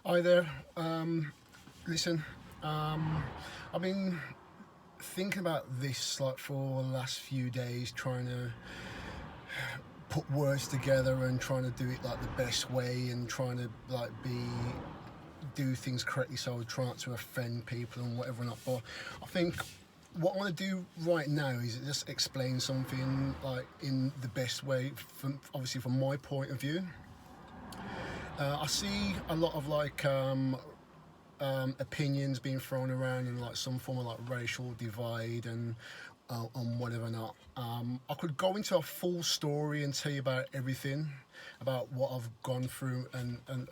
Hi there. Listen, I've been thinking about this like for the last few days, trying to put words together and trying to do it like the best way and trying to like do things correctly, so I try not to offend people and whatever not. But I think what I want to do right now is just explain something like in the best way, from obviously from my point of view. I see a lot of opinions being thrown around in like some form of like racial divide and whatever not. I could go into a full story and tell you about everything, about what I've gone through,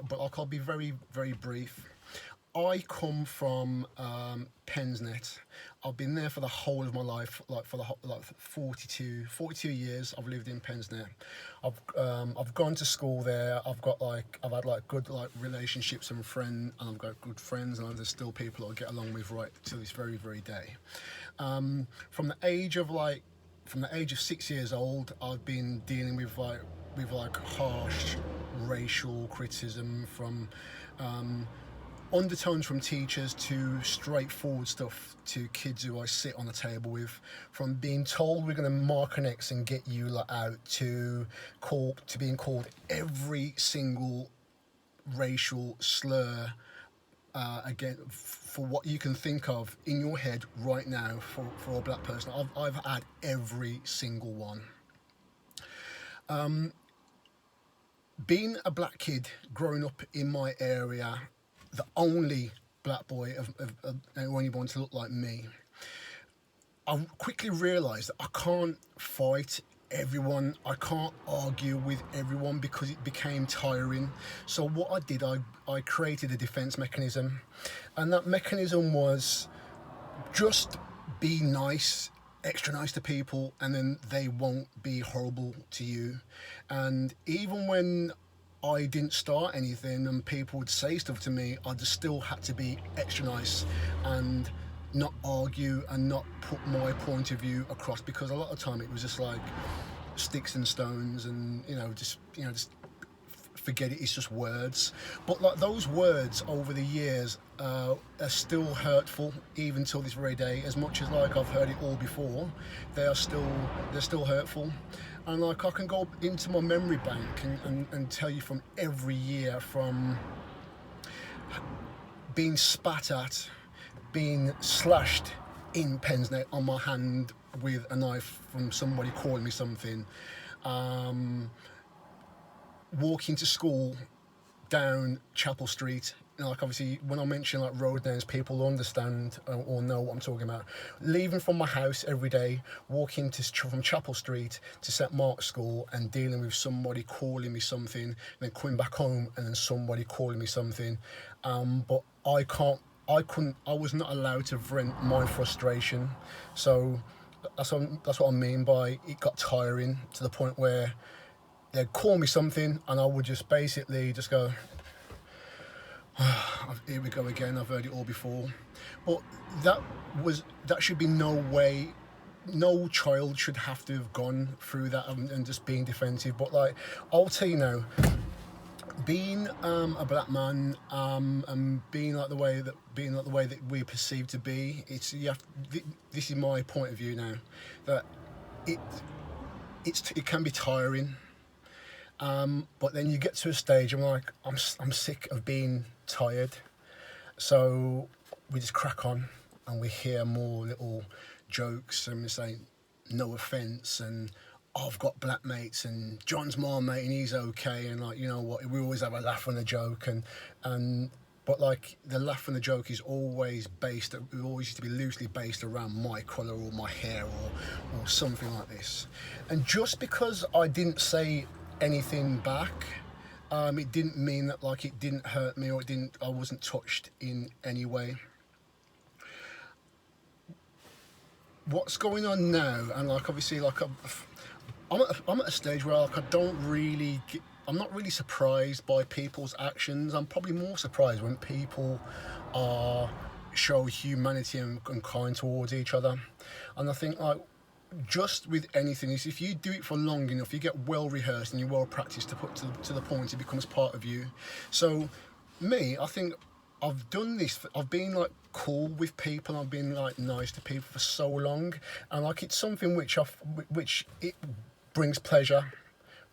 but like I'll be very brief. I come from Pensnet. I've been there for the whole of my life, like for the like 42 years. I've lived in Pensnet. I've gone to school there. I've had like good like relationships and I've got good friends, and there's still people I get along with right to this very day. From the age of 6 years old, I've been dealing with harsh racial criticism from undertones from teachers to straightforward stuff to kids who I sit on the table with, from being told we're going to mark an X and get you lot out to being called every single racial slur, again, for what you can think of in your head right now for a black person. I've had every single one. Being a black kid growing up in my area, the only black boy of anyone to look like me, I quickly realised that I can't fight everyone, I can't argue with everyone because it became tiring. So what I did, I created a defence mechanism, and that mechanism was just be nice, extra nice to people, and then they won't be horrible to you. And even when I didn't start anything and people would say stuff to me, I just still had to be extra nice and not argue and not put my point of view across, because a lot of time it was just like sticks and stones, and just forget it, it's just words. But like those words over the years are still hurtful even till this very day. As much as like I've heard it all before, they're still hurtful. And like I can go into my memory bank and tell you from every year, from being spat at, being slashed in Pensnet on my hand with a knife from somebody calling me something, walking to school down Chapel Street. Like obviously when I mention like road names, people understand or know what I'm talking about. Leaving from my house every day, walking from Chapel Street to St Mark's School and dealing with somebody calling me something, and then coming back home and then somebody calling me something. But I was not allowed to vent my frustration. So that's what I mean by it got tiring, to the point where they'd call me something and I would just basically just go, here we go again, I've heard it all before. But that should be no way, no child should have to have gone through that and just being defensive. But like, I'll tell you now, being a black man, and being like the way that we're perceived to be, this is my point of view now, that it can be tiring. But then you get to a stage, I'm sick of being tired. So we just crack on and we hear more little jokes and we say, no offence, and I've got black mates and John's my mate and he's okay, and like, you know what, we always have a laugh and a joke, but like the laugh and the joke is always used to be loosely based around my colour or my hair or something like this. And just because I didn't say anything back, it didn't mean that like it didn't hurt me, or I wasn't touched in any way. What's going on now, and like obviously like I'm at a stage where like I'm not really surprised by people's actions. I'm probably more surprised when people show humanity and kind towards each other. And I think like, just with anything, is if you do it for long enough, you get well rehearsed and you're well practiced to put to the point it becomes part of you. So Me, I think I've done this. I've been like cool with people. I've been like nice to people for so long, and like it's something which it brings pleasure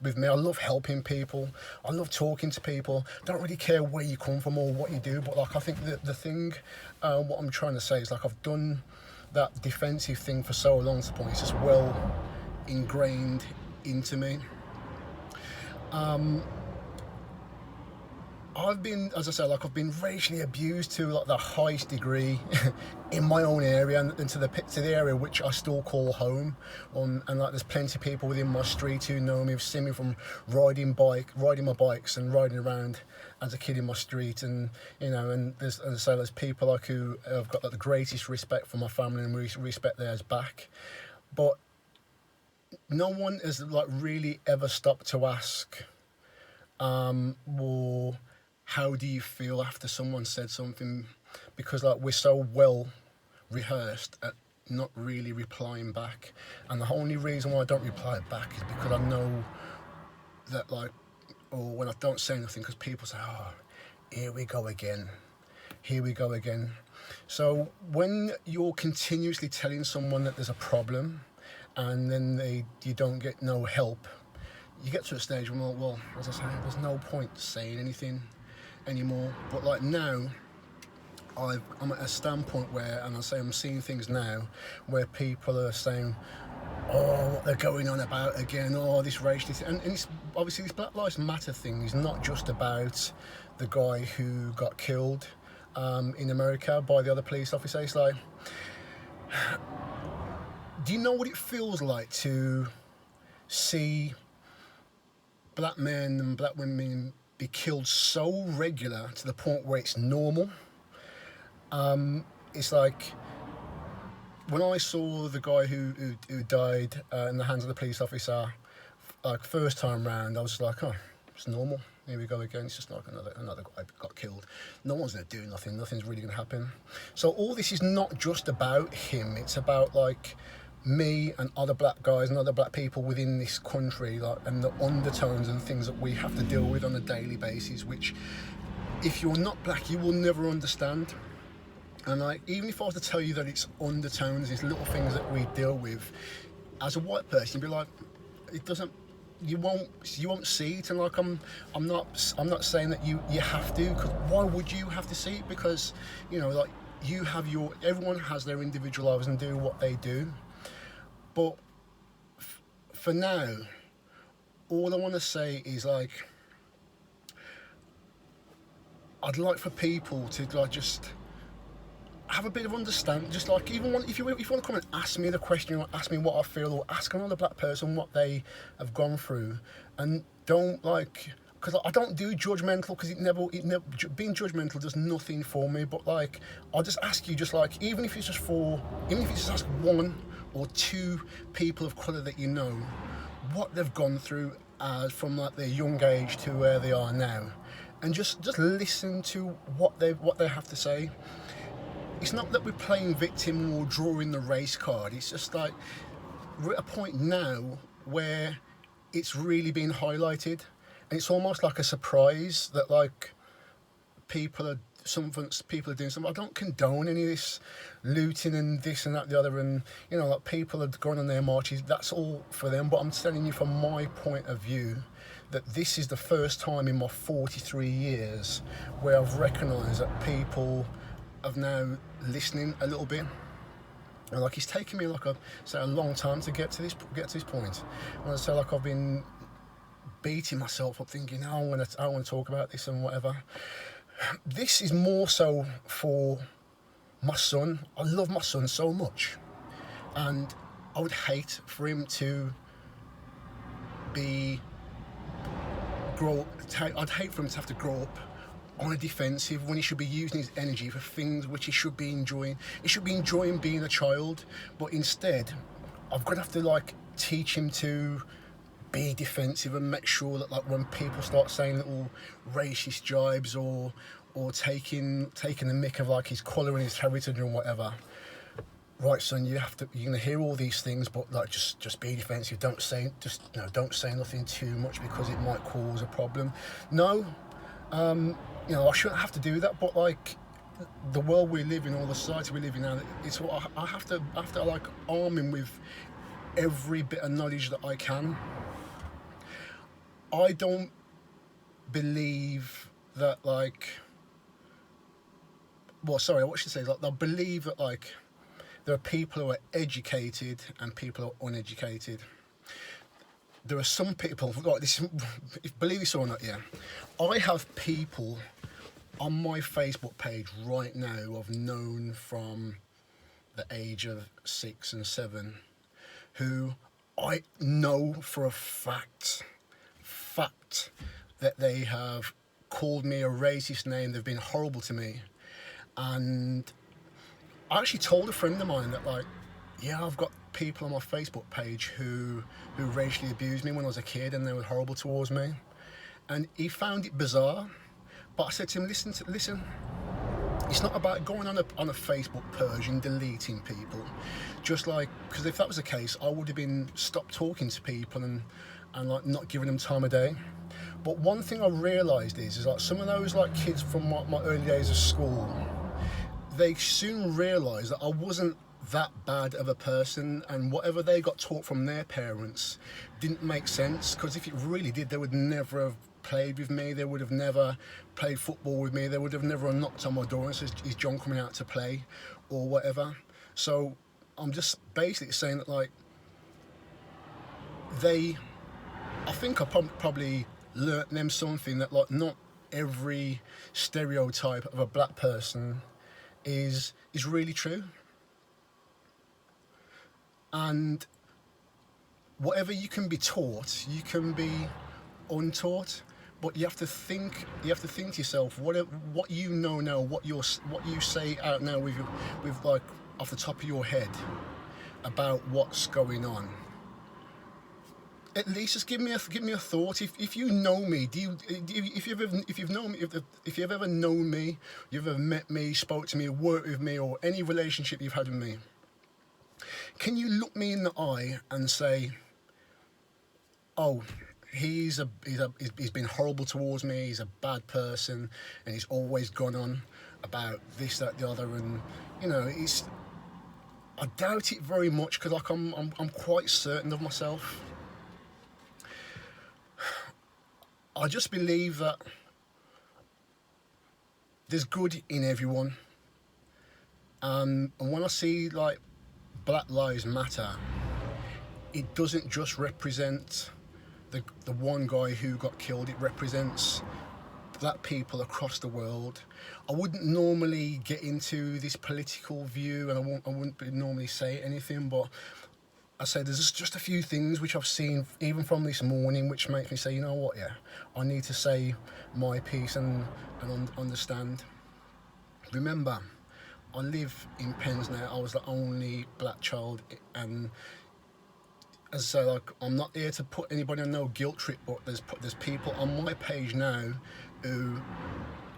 with me. I love helping people. I love talking to people. Don't really care where you come from or what you do, but like I think the thing, what I'm trying to say is like I've done that defensive thing for so long to the point it's just well ingrained into me. I've been, as I said, like I've been racially abused to like the highest degree in my own area and to the area which I still call home. And like there's plenty of people within my street who know me, who've seen me from riding my bikes and riding around as a kid in my street. And and there's, as I say, there's people like who have got like the greatest respect for my family and respect theirs back. But no one has like really ever stopped to ask, well, how do you feel after someone said something? Because like we're so well rehearsed at not really replying back, and the only reason why I don't reply back is because I know that like, or when I don't say nothing, because people say, oh, here we go again, here we go again. So when you're continuously telling someone that there's a problem and then you don't get no help, you get to a stage where, well, as I say, there's no point saying anything anymore. But like now, I'm at a standpoint where, and I say I'm seeing things now, where people are saying, oh, what they're going on about again, oh, this racial thing. And it's, obviously this Black Lives Matter thing is not just about the guy who got killed in America by the other police officer. It's like, do you know what it feels like to see black men and black women be killed so regular to the point where it's normal? It's like when I saw the guy who died in the hands of the police officer, like first time round, I was like, oh, it's normal. Here we go again. It's just like another guy got killed. No one's gonna do nothing. Nothing's really gonna happen. So all this is not just about him. It's about like me and other black guys and other black people within this country, like, and the undertones and things that we have to deal with on a daily basis, which if you're not black you will never understand. And like, even if I was to tell you that it's undertones, it's little things that we deal with, as a white person you'd be like, it doesn't, you won't see it. And like I'm not saying that you have to, because why would you have to see it? Because like you have everyone has their individual lives and do what they do. But for now, all I want to say is like, I'd like for people to like just have a bit of understanding. Just like, even if you want to come and ask me the question, or ask me what I feel, or ask another black person what they have gone through, and don't like, because I don't do judgmental, because it never being judgmental does nothing for me. But like, I'll just ask you, just like, even if you just ask one or two people of colour that you know, what they've gone through from like their young age to where they are now, and just listen to what they have to say. It's not that we're playing victim or drawing the race card. It's just like we're at a point now where it's really being highlighted, and it's almost like a surprise that like people are doing something. I don't condone any of this looting and this and that, the other, and like people are going on their marches. That's all for them. But I'm telling you from my point of view that this is the first time in my 43 years where I've recognised that people are now listening a little bit. And like, it's taken me like a long time to get to this point. And I say, like, I've been beating myself up thinking, I want to talk about this and whatever. This is more so for my son. I love my son so much, and I would hate for him to I'd hate for him to have to grow up on a defensive when he should be using his energy for things which he should be enjoying. He should be enjoying being a child, but instead I've got to have to like teach him to be defensive and make sure that like when people start saying little racist jibes or taking the mick of like his colour and his heritage and whatever, right son, you're gonna hear all these things, but like just be defensive. Don't say nothing too much because it might cause a problem. No, you know, I shouldn't have to do that, but like the world we live in, or the society we live in now, it's what I have to like arm him with every bit of knowledge that I can. I don't believe that like, well, sorry, what should I say? Like, I believe that like there are people who are educated and people who are uneducated. There are some people, like this, believe this or not, yeah, I have people on my Facebook page right now who I've known from the age of 6 and 7, who I know for a fact that they have called me a racist name. They've been horrible to me, and I actually told a friend of mine that like, yeah, I've got people on my Facebook page who racially abused me when I was a kid, and they were horrible towards me, and he found it bizarre. But I said to him, listen. It's not about going on a Facebook purge and deleting people. Just like, because if that was the case, I would have been stopped talking to people and like not giving them time of day. But one thing I realised is like some of those like kids from my early days of school, they soon realised that I wasn't that bad of a person, and whatever they got taught from their parents didn't make sense, because if it really did, they would never have played with me, they would have never played football with me, they would have never knocked on my door and said, is John coming out to play, or whatever. So I'm just basically saying that like I think I probably learnt them something, that like not every stereotype of a black person is really true. And whatever you can be taught, you can be untaught. But you have to think to yourself, what you know now, what you say out now with like off the top of your head about what's going on. At least just give me a thought. If you know me, if you've ever known me, you've ever met me, spoke to me, worked with me, or any relationship you've had with me, can you look me in the eye and say, oh, he's been horrible towards me, he's a bad person, and he's always gone on about this, that, the other, and you know, I doubt it very much, because like I'm quite certain of myself. I just believe that there's good in everyone, and when I see like Black Lives Matter, it doesn't just represent the one guy who got killed, it represents black people across the world. I wouldn't normally get into this political view, and I wouldn't normally say anything, but I say there's just a few things which I've seen even from this morning which makes me say, you know what, yeah, I need to say my piece and understand. Remember, I live in Pens now. I was the only black child, and as I say, like, I'm not here to put anybody on no guilt trip, but there's people on my page now who,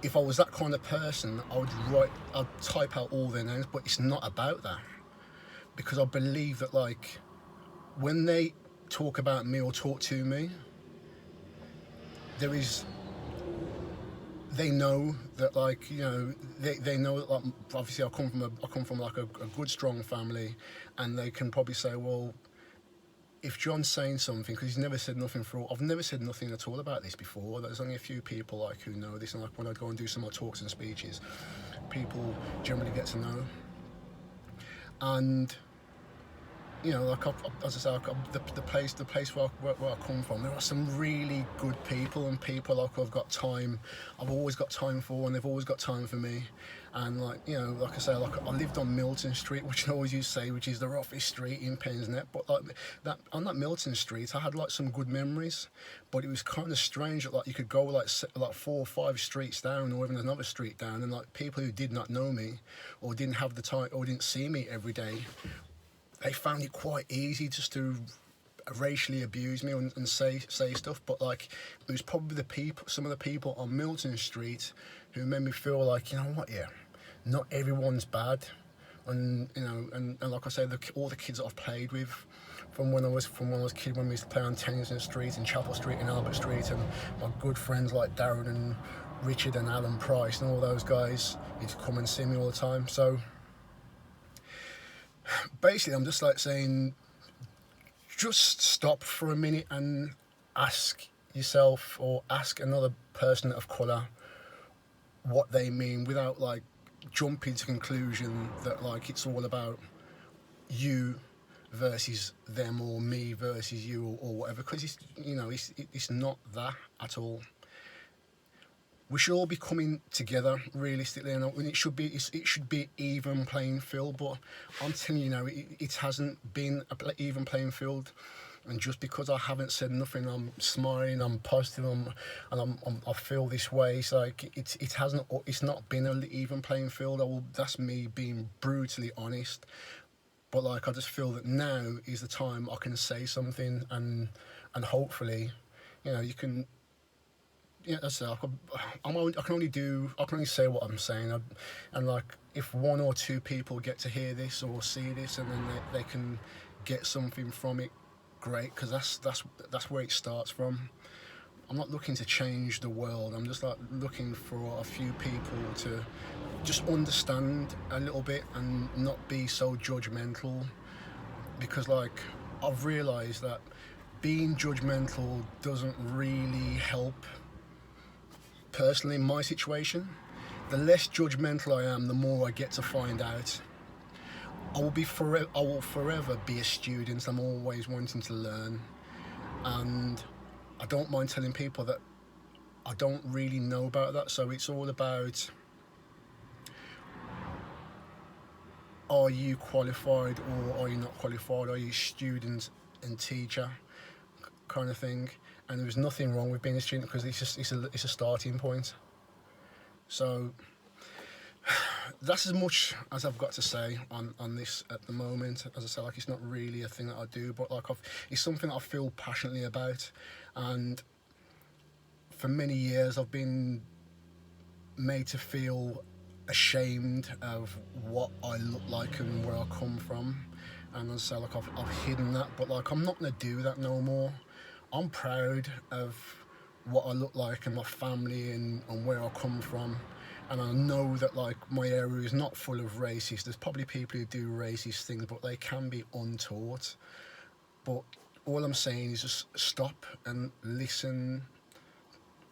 if I was that kind of person, I'd type out all their names, but it's not about that, because I believe that like when they talk about me or talk to me, they know that like, you know, they know that like, obviously I come from like a good strong family, and they can probably say, well, if John's saying something, because he's never said nothing I've never said nothing at all about this before. There's only a few people like who know this, and like when I go and do some of my talks and speeches, people generally get to know. And you know, like as I say, the place where I come from, there are some really good people, and people like I've always got time for, and they've always got time for me. And like, you know, like I say, like I lived on Milton Street, which I always used to say, which is the roughest street in Pensnet. But like that, on that Milton Street, I had like some good memories. But it was kind of strange that like you could go like 4 or 5 streets down, or even another street down, and like people who did not know me, or didn't have the time, or didn't see me every day, they found it quite easy just to racially abuse me and say stuff. But like, it was probably some of the people on Milton Street who made me feel like, you know what, yeah, not everyone's bad. And you know, and like I say, all the kids that I've played with from when I was a kid, when we used to play on Tennyson Street and Chapel Street and Albert Street, and my good friends like Darren and Richard and Alan Price and all those guys used to come and see me all the time. So basically, I'm just like saying, just stop for a minute and ask yourself or ask another person of colour what they mean, without like jumping to conclusion that like it's all about you versus them, or me versus you, or whatever, because it's, you know, it's not that at all. We should all be coming together realistically, and it should be even playing field. But I'm telling you now, it hasn't been an even playing field. And just because I haven't said nothing, I'm smiling, I'm positive, I feel this way. It's like it's not been an even playing field. That's me being brutally honest. But like, I just feel that now is the time I can say something, and hopefully, you know, you can. Yeah, that's it. I can only say what I'm saying, and like, if one or two people get to hear this or see this, and then they can get something from it, great, because that's where it starts from. I'm not looking to change the world. I'm just like looking for a few people to just understand a little bit and not be so judgmental, because like, I've realised that being judgmental doesn't really help. Personally, in my situation, the less judgmental I am, the more I get to find out. I will forever be a student. I'm always wanting to learn, and I don't mind telling people that I don't really know about that. So it's all about, are you qualified or are you not qualified? Are you student and teacher kind of thing? And there's nothing wrong with being a student, because it's a starting point. So that's as much as I've got to say on this at the moment. As I say, like, it's not really a thing that I do, but like, it's something I feel passionately about. And for many years, I've been made to feel ashamed of what I look like and where I come from. And as I say, like, I've hidden that, but like, I'm not gonna do that no more. I'm proud of what I look like and my family and where I come from. And I know that like, my area is not full of racists. There's probably people who do racist things, but they can be untaught. But all I'm saying is just stop and listen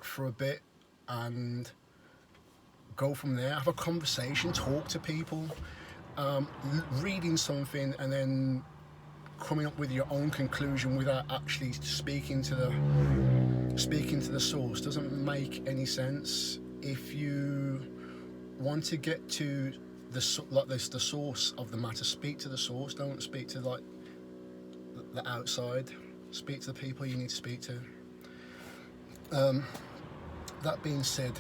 for a bit and go from there. Have a conversation, talk to people. Reading something and then coming up with your own conclusion without actually speaking to the source doesn't make any sense. If you want to get to the source of the matter, speak to the source. Don't speak to like the outside. Speak to the people you need to speak to. That being said,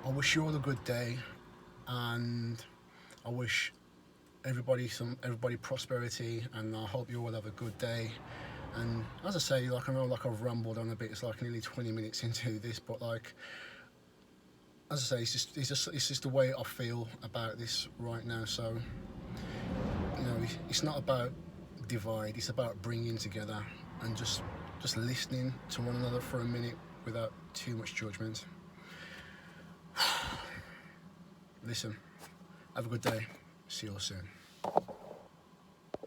I wish you all a good day, and I wish everybody prosperity, and I hope you all have a good day. And as I say, like, I know like I've rambled on a bit. It's like nearly 20 minutes into this, but like, as I say, it's just the way I feel about this right now. So, you know, it's not about divide. It's about bringing together and just listening to one another for a minute without too much judgment. Listen, have a good day. See you all soon.